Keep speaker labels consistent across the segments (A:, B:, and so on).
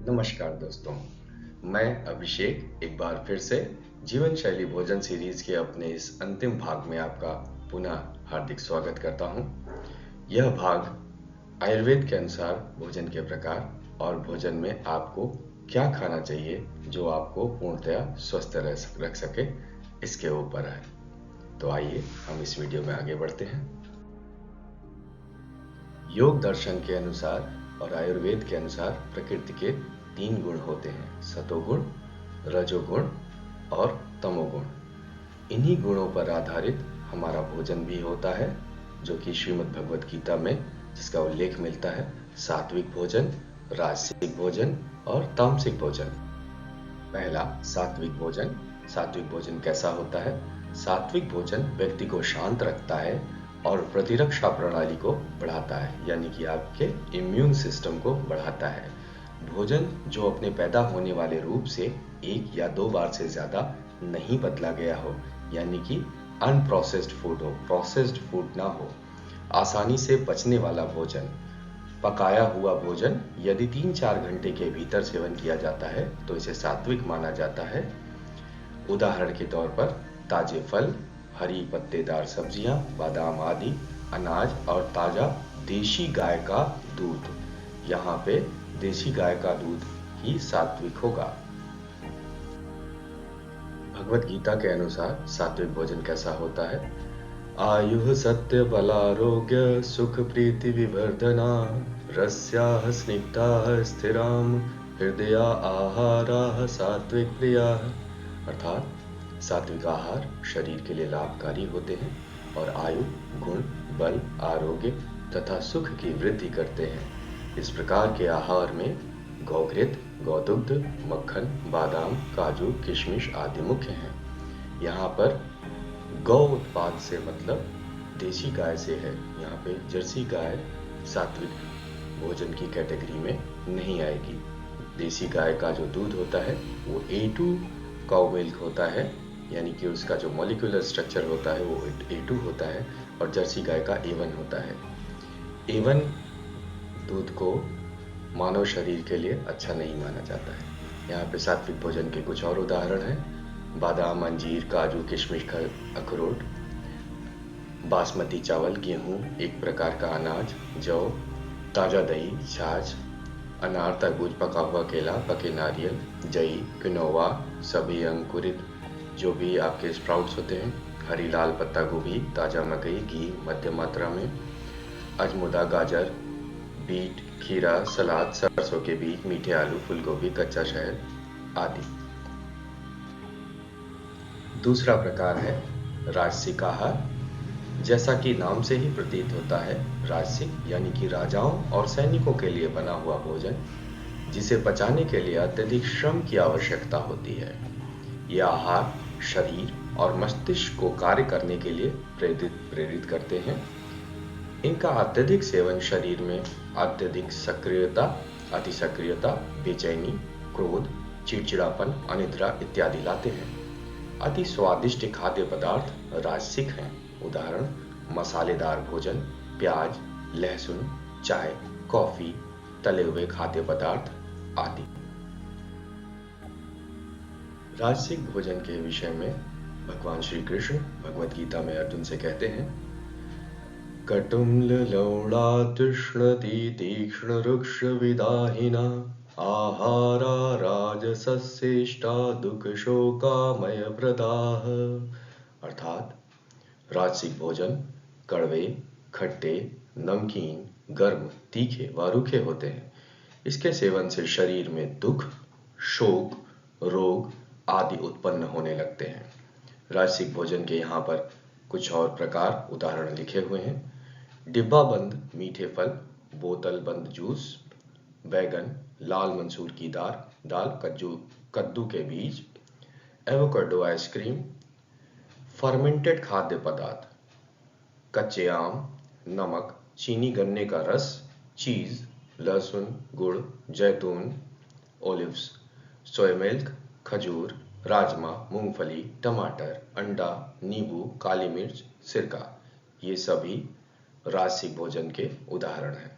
A: नमस्कार दोस्तों, मैं अभिषेक एक बार फिर से जीवन शैली भोजन सीरीज के अपने इस अंतिम भाग में आपका पुनः हार्दिक स्वागत करता हूं। यह भाग आयुर्वेद के अनुसार भोजन के प्रकार और भोजन में आपको क्या खाना चाहिए जो आपको पूर्णतया स्वस्थ रख सके, इसके ऊपर है। तो आइए हम इस वीडियो में आगे बढ़ते हैं। योग दर्शन के अनुसार और आयुर्वेद के अनुसार प्रकृति के 3 गुण होते हैं: सतोगुण, रजोगुण और तमोगुण। इन्हीं गुणों पर आधारित हमारा भोजन भी होता है, जो कि श्रीमद् भगवत गीता में जिसका उल्लेख मिलता है: सात्विक भोजन, राजसिक भोजन और तामसिक भोजन। पहला, सात्विक भोजन। सात्विक भोजन कैसा होता है? सात्विक भोजन व्यक्ति को शांत रखता है और प्रतिरक्षा प्रणाली को बढ़ाता है, यानी कि आपके इम्यून सिस्टम को बढ़ाता है। भोजन जो अपने पैदा होने वाले रूप से 1 या 2 बार से ज्यादा नहीं बदला गया हो, यानी कि अनप्रोसेस्ड फूड हो, प्रोसेस्ड फूड ना हो। आसानी से पचने वाला भोजन, पकाया हुआ भोजन यदि 3-4 घंटे के भीतर सेवन किया जाता है तो इसे सात्विक माना जाता है। उदाहरण के तौर पर ताजे फल, हरी पत्तेदार सब्जियां, बादाम आदि, अनाज और ताजा देशी गाय का दूध। यहाँ पे देशी गाय का दूध ही सात्विक होगा। भगवत गीता के अनुसार सात्विक भोजन कैसा होता है? आयुः सत्य बलारोग्य सुख प्रीति विवर्धना रस्याः स्निग्धाः स्थिराम हृदया आहाराः सात्विक प्रियाः। अर्थात सात्विक आहार शरीर के लिए लाभकारी होते हैं और आयु, गुण, बल, आरोग्य तथा सुख की वृद्धि करते हैं। इस प्रकार के आहार में गौघृत, गौदुग्ध, मक्खन, बादाम, काजू, किशमिश आदि मुख्य हैं। यहाँ पर गौ उत्पाद से मतलब देशी गाय से है। यहाँ पे जर्सी गाय सात्विक भोजन की कैटेगरी में नहीं आएगी। देशी गाय का जो दूध होता है वो A2 काउ मिल्क होता है, यानी कि उसका जो मॉलिक्यूलर स्ट्रक्चर होता है वो A2 होता है, और जर्सी गाय का A1 होता है। A1 दूध को मानव शरीर के लिए अच्छा नहीं माना जाता है। यहाँ पे सात्विक भोजन के कुछ और उदाहरण हैं: बादाम, अंजीर, काजू, किशमिश, अखरोट, बासमती चावल, गेहूं, एक प्रकार का अनाज, जौ, ताजा दही, छाछ, अनार, तरबूज, पका हुआ केला, पके नारियल, जई, क्विनोवा, सभी अंकुरित जो भी आपके स्प्राउट्स होते हैं, हरी लाल पत्ता गोभी, ताजा मकई, घी मध्यम मात्रा में, अजमुदा, गाजर, बीट, खीरा, सलाद, सरसों के बीज, मीठे आलू, फूलगोभी, कच्चा शहद आदि। दूसरा प्रकार है राजसिक आहार। जैसा कि नाम से ही प्रतीत होता है, राजसिक यानी कि राजाओं और सैनिकों के लिए बना हुआ भोजन, जिसे पचाने के लिए अत्यधिक श्रम की आवश्यकता होती है। यह आहार शरीर और मस्तिष्क को कार्य करने के लिए प्रेरित करते हैं। इनका अत्यधिक सेवन शरीर में अत्यधिक सक्रियता, अतिसक्रियता, बेचैनी, क्रोध, चिड़चिड़ापन, अनिद्रा इत्यादि लाते हैं। अति स्वादिष्ट खाद्य पदार्थ राजसिक हैं। उदाहरण: मसालेदार भोजन, प्याज, लहसुन, चाय, कॉफी, तले हुए खाद्य पदार्थ आदि। राजसिक भोजन के विषय में भगवान श्री कृष्ण भगवत गीता में अर्जुन से कहते हैं: कटुम्ल लौड़ा तृष्ण तीक्ष्ण रुक्ष विदाहिना आहारा राजसस्येष्टा दुख शोकामय प्रदाह। अर्थात राजसिक भोजन कड़वे, खट्टे, नमकीन, गर्म, तीखे व रूखे होते हैं। इसके सेवन से शरीर में दुख, शोक, रोग आदि उत्पन्न होने लगते हैं। राजसिक भोजन के यहाँ पर कुछ और प्रकार उदाहरण लिखे हुए हैं: डिब्बा बंद मीठे फल, बोतल बंद जूस, बैगन, लाल मंसूर की दाल, कद्दू के बीज, एवोकाडो आइसक्रीम, फर्मेंटेड खाद्य पदार्थ, कच्चे आम, नमक, चीनी, गन्ने का रस, चीज, लहसुन, गुड़, जैतून, ओलिव्स, सोया मिल्क, खजूर, राजमा, मूंगफली, टमाटर, अंडा, नींबू, काली मिर्च, सिरका, ये सभी राजसिक भोजन के उदाहरण हैं।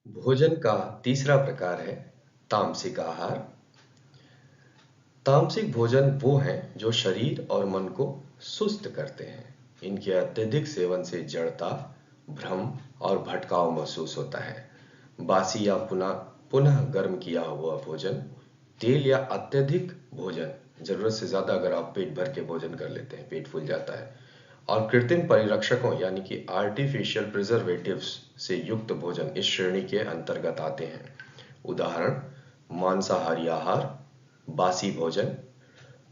A: भोजन का तीसरा प्रकार है तामसिक आहार। तामसिक भोजन वो हैं जो शरीर और मन को सुस्त करते हैं। इनके अत्यधिक सेवन से जड़ता, भ्रम और भटकाव महसूस होता है। बासी या पुनः पुनः गर्म किया हुआ भोजन, तेल या अत्यधिक भोजन, जरूरत से ज्यादा अगर आप पेट भर के भोजन कर लेते हैं, पेट फूल जाता है। और कृत्रिम परिरक्षकों यानी कि आर्टिफिशियल प्रिजर्वेटिव्स से युक्त भोजन इस श्रेणी के अंतर्गत आते हैं। उदाहरण: मांसाहारी आहार, बासी भोजन,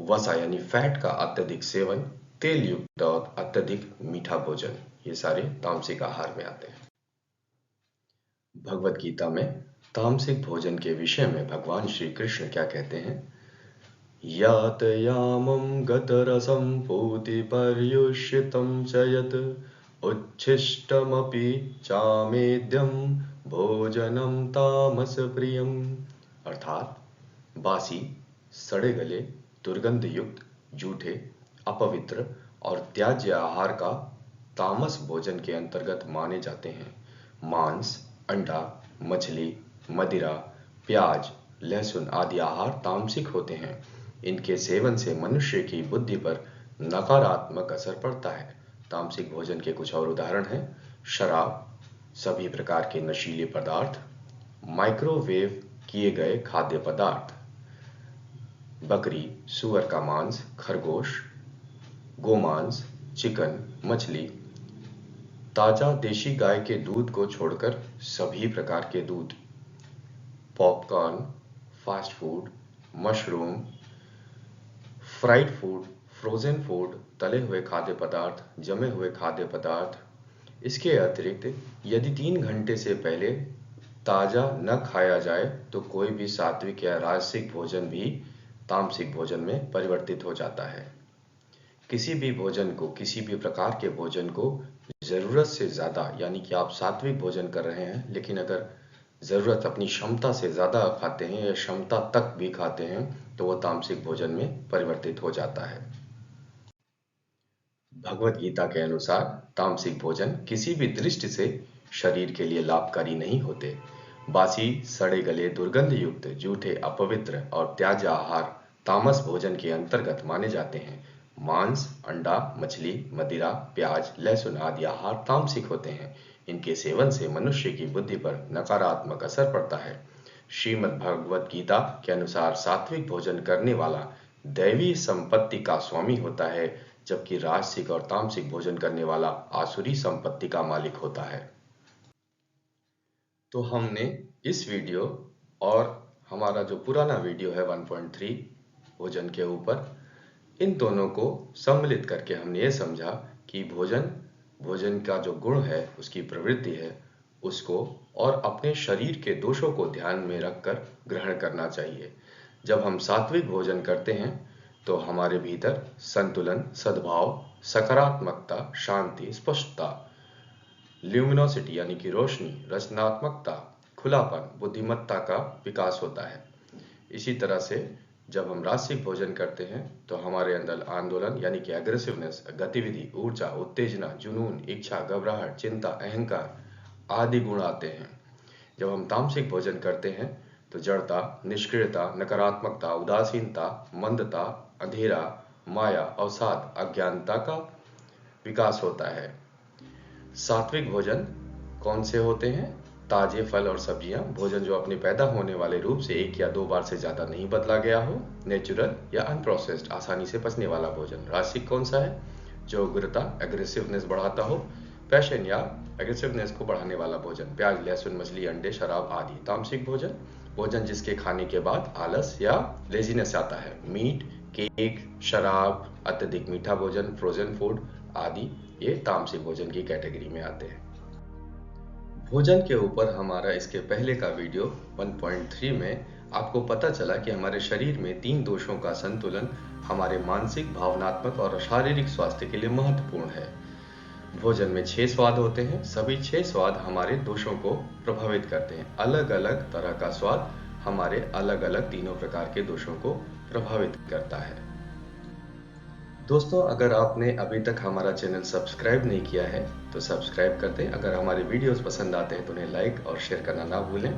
A: वसा यानी फैट का अत्यधिक सेवन, तेल युक्त और अत्यधिक मीठा भोजन, ये सारे तामसिक आहार में आते हैं। भगवत गीता में तामसिक भोजन के विषय में भगवान श्री कृष्ण क्या कहते हैं? यातयामं गतरसं पूतिपर्युषितं च यत् उच्छिष्टमपि चामेद्यं भोजनं तामसप्रियम्। अर्थात बासी, सड़े गले, दुर्गंध युक्त, जूठे, अपवित्र और त्याज्य आहार का तामस भोजन के अंतर्गत माने जाते हैं। मांस, अंडा, मछली, मदिरा, प्याज, लहसुन आदि आहार तामसिक होते हैं। इनके सेवन से मनुष्य की बुद्धि पर नकारात्मक असर पड़ता है। तामसिक भोजन के कुछ और उदाहरण हैं: शराब, सभी प्रकार के नशीले पदार्थ, माइक्रोवेव किए गए खाद्य पदार्थ, बकरी, सुअर का मांस, खरगोश, गोमांस, चिकन, मछली, ताजा देशी गाय के दूध को छोड़कर सभी प्रकार के दूध, popcorn, fast food, mushroom, fried food, frozen food, तले हुए खाद्य पदार्थ, जमे हुए खाद्य पदार्थ। इसके अतिरिक्त यदि 3 घंटे से पहले ताजा न खाया जाए तो कोई भी सात्विक या राजसिक भोजन भी तामसिक भोजन में परिवर्तित हो जाता है। किसी भी भोजन को, किसी भी प्रकार के भोजन को जरूरत से ज्यादा, यानी कि आप सात्विक भोजन कर रहे हैं लेकिन अगर जरूरत अपनी क्षमता से ज्यादा खाते हैं या क्षमता तक भी खाते हैं तो वह तामसिक भोजन में परिवर्तित हो जाता है। भगवत गीता के अनुसार तामसिक भोजन किसी भी दृष्टि से शरीर के लिए लाभकारी नहीं होते। बासी, सड़े गले, दुर्गंध युक्त, जूठे, अपवित्र और त्याज्य आहार तामस भोजन के अंतर्गत माने जाते हैं। मांस, अंडा, मछली, मदिरा, प्याज, लहसुन आदि आहार तामसिक होते हैं। इनके सेवन से मनुष्य की बुद्धि पर नकारात्मक असर पड़ता है। श्रीमद् भगवत गीता के अनुसार सात्विक भोजन करने वाला दैवी संपत्ति का स्वामी होता है, जबकि राजसिक और तामसिक भोजन करने वाला आसुरी संपत्ति का मालिक होता है। तो हमने इस वीडियो और हमारा जो पुराना वीडियो है 1.3 भोजन के ऊपर, इन दोनों को सम्मिलित करके हमने ये समझा कि भोजन का जो गुण है, उसकी प्रवृत्ति है, उसको और अपने शरीर के दोषों को ध्यान में रखकर ग्रहण करना चाहिए। जब हम सात्विक भोजन करते हैं तो हमारे भीतर संतुलन, सद्भाव, सकारात्मकता, शांति, स्पष्टता, ल्यूमिनोसिटी यानी कि रोशनी, रचनात्मकता, खुलापन, बुद्धिमत्ता का विकास होता है। इसी तरह से जब हम राजसिक भोजन करते हैं तो हमारे अंदर आंदोलन यानी कि एग्रेसिवनेस, गतिविधि, ऊर्जा, उत्तेजना, जुनून, इच्छा, घबराहट, चिंता, अहंकार आदि गुण आते हैं। जब हम तामसिक भोजन करते हैं तो जड़ता, निष्क्रियता, नकारात्मकता, उदासीनता, मंदता, अंधेरा, माया, अवसाद, अज्ञानता का विकास होता है। सात्विक भोजन कौन से होते हैं? ताजे फल और सब्जियां, भोजन जो अपने पैदा होने वाले रूप से 1 या 2 बार से ज्यादा नहीं बदला गया हो, नेचुरल या अनप्रोसेस्ड, आसानी से पचने वाला भोजन। राजसिक कौन सा है? जो उग्रता, एग्रेसिवनेस बढ़ाता हो, पैशन या एग्रेसिवनेस को बढ़ाने वाला भोजन, प्याज, लहसुन, मछली, अंडे, शराब आदि। तामसिक भोजन जिसके खाने के बाद आलस या लेजीनेस आता है। मीट, केक, शराब, अत्यधिक मीठा भोजन, फ्रोजन फूड आदि ये तामसिक भोजन की कैटेगरी में आते हैं। भोजन के ऊपर हमारा इसके पहले का वीडियो 1.3 में आपको पता चला कि हमारे शरीर में 3 दोषों का संतुलन हमारे मानसिक, भावनात्मक और शारीरिक स्वास्थ्य के लिए महत्वपूर्ण है। भोजन में 6 स्वाद होते हैं। सभी 6 स्वाद हमारे दोषों को प्रभावित करते हैं। अलग अलग तरह का स्वाद हमारे अलग अलग तीनों प्रकार के दोषों को प्रभावित करता है। दोस्तों, अगर आपने अभी तक हमारा चैनल सब्सक्राइब नहीं किया है तो सब्सक्राइब कर दें। अगर हमारे वीडियोस पसंद आते हैं तो उन्हें लाइक और शेयर करना ना भूलें।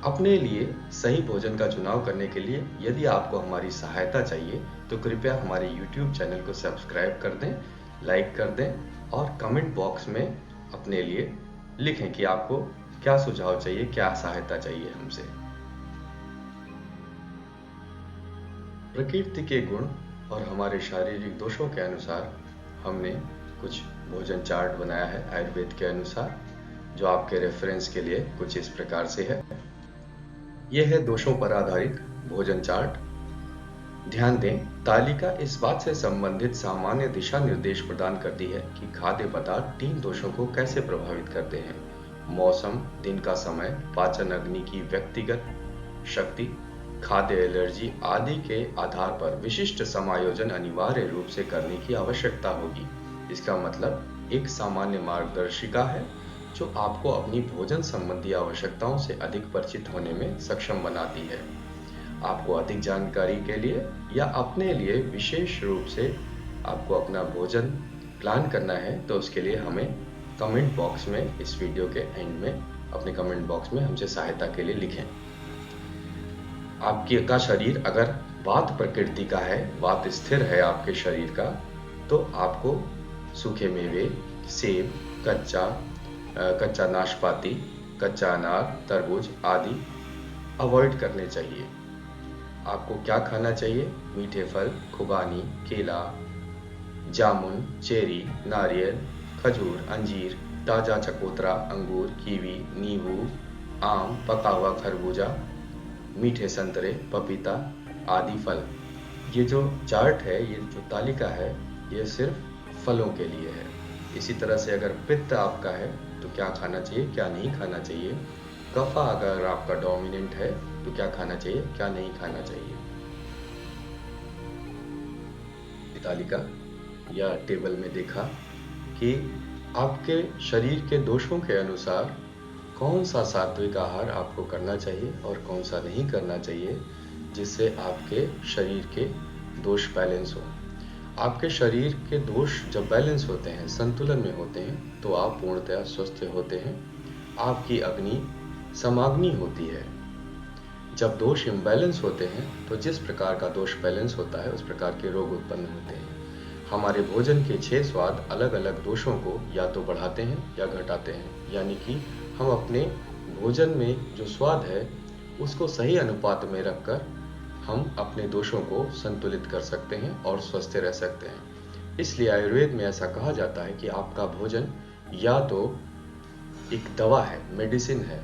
A: अपने लिए सही भोजन का चुनाव करने के लिए यदि आपको हमारी सहायता चाहिए तो कृपया हमारे YouTube चैनल को सब्सक्राइब कर दें, लाइक कर दें और कमेंट बॉक्स में अपने लिए लिखें कि आपको क्या सुझाव चाहिए, क्या सहायता चाहिए हमसे। प्रकृति के गुण और हमारे शारीरिक दोषों के अनुसार हमने कुछ भोजन चार्ट बनाया है आयुर्वेद के अनुसार, जो आपके रेफरेंस के लिए कुछ इस प्रकार से है। यह है दोषों पर आधारित भोजन चार्ट। ध्यान दें, तालिका इस बात से संबंधित सामान्य दिशा निर्देश प्रदान करती है कि खाद्य पदार्थ 3 दोषों को कैसे प्रभावित करते हैं: मौसम, दिन का समय, पाचन अग्नि की व्यक्तिगत शक्ति, खाद्य एलर्जी आदि के आधार पर विशिष्ट समायोजन अनिवार्य रूप से करने की आवश्यकता होगी। इसका मतलब एक सामान्य मार्गदर्शिका है जो आपको अपनी भोजन संबंधी आवश्यकताओं से अधिक परिचित होने में सक्षम बनाती है। आपको अधिक जानकारी के लिए या अपने लिए विशेष रूप से आपको अपना भोजन प्लान करना है तो उसके लिए हमें कमेंट बॉक्स में, इस वीडियो के एंड में अपने कमेंट बॉक्स में हमसे सहायता के लिए लिखें। आपका शरीर अगर वात प्रकृति का है, वात स्थिर है आपके शरीर का, तो आपको सूखे मेवे, सेब, कच्चा नाशपाती, कच्चा अनार, तरबूज आदि अवॉइड करने चाहिए। आपको क्या खाना चाहिए? मीठे फल, खुबानी, केला, जामुन, चेरी, नारियल, खजूर, अंजीर, ताजा चकोतरा, अंगूर, कीवी, नींबू, आम, पका हुआ खरबूजा, मीठे संतरे, पपीता आदि फल। ये जो चार्ट है, ये जो तालिका है, ये सिर्फ फलों के लिए है। इसी तरह से अगर पित्त आपका है तो क्या खाना चाहिए, क्या नहीं खाना चाहिए। कफा अगर आपका डोमिनेंट है तो क्या खाना चाहिए, क्या नहीं खाना चाहिए। तालिका या टेबल में देखा कि आपके शरीर के दोषों के अनुसार कौन सा सात्विक आहार आपको करना चाहिए और कौन सा नहीं करना चाहिए, जिससे आपके शरीर के दोष बैलेंस हो। आपके शरीर के दोष जब बैलेंस होते हैं, संतुलन में होते हैं, तो आप पूर्णतः स्वस्थ होते हैं। आपकी अग्नि समाग्नि होती है। जब दोष इम्बैलेंस होते हैं तो जिस प्रकार का दोष बैलेंस होता है उस प्रकार के रोग उत्पन्न होते हैं। हमारे भोजन के 6 स्वाद अलग अलग दोषों को या तो बढ़ाते हैं या घटाते हैं, यानी कि हम अपने भोजन में जो स्वाद है उसको सही अनुपात में रखकर हम अपने दोषों को संतुलित कर सकते हैं और स्वस्थ रह सकते हैं। इसलिए आयुर्वेद में ऐसा कहा जाता है कि आपका भोजन या तो एक दवा है, मेडिसिन है,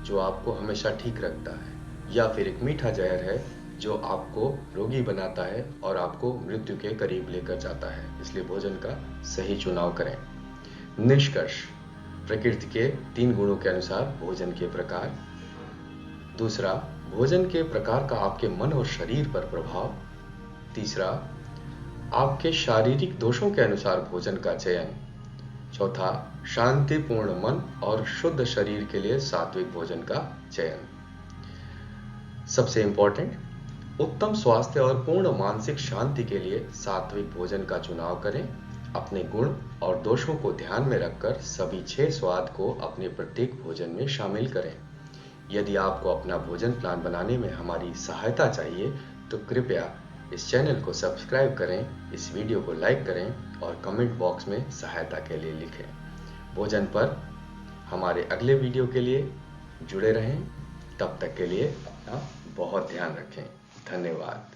A: जो आपको हमेशा ठीक रखता है, या फिर एक मीठा जहर है जो आपको रोगी बनाता है और आपको मृत्यु के करीब लेकर जाता है। इसलिए भोजन का सही चुनाव करें। निष्कर्ष: प्रकृति के 3 गुणों के अनुसार भोजन के प्रकार। दूसरा, भोजन के प्रकार का आपके मन और शरीर पर प्रभाव। तीसरा, आपके शारीरिक दोषों के अनुसार भोजन का चयन। चौथा, शांतिपूर्ण मन और शुद्ध शरीर के लिए सात्विक भोजन का चयन। सबसे इंपॉर्टेंट, उत्तम स्वास्थ्य और पूर्ण मानसिक शांति के लिए सात्विक भोजन का चुनाव करें। अपने गुण और दोषों को ध्यान में रखकर सभी 6 स्वाद को अपने प्रत्येक भोजन में शामिल करें। यदि आपको अपना भोजन प्लान बनाने में हमारी सहायता चाहिए तो कृपया इस चैनल को सब्सक्राइब करें, इस वीडियो को लाइक करें और कमेंट बॉक्स में सहायता के लिए लिखें। भोजन पर हमारे अगले वीडियो के लिए जुड़े रहें। तब तक के लिए अपना बहुत ध्यान रखें। धन्यवाद।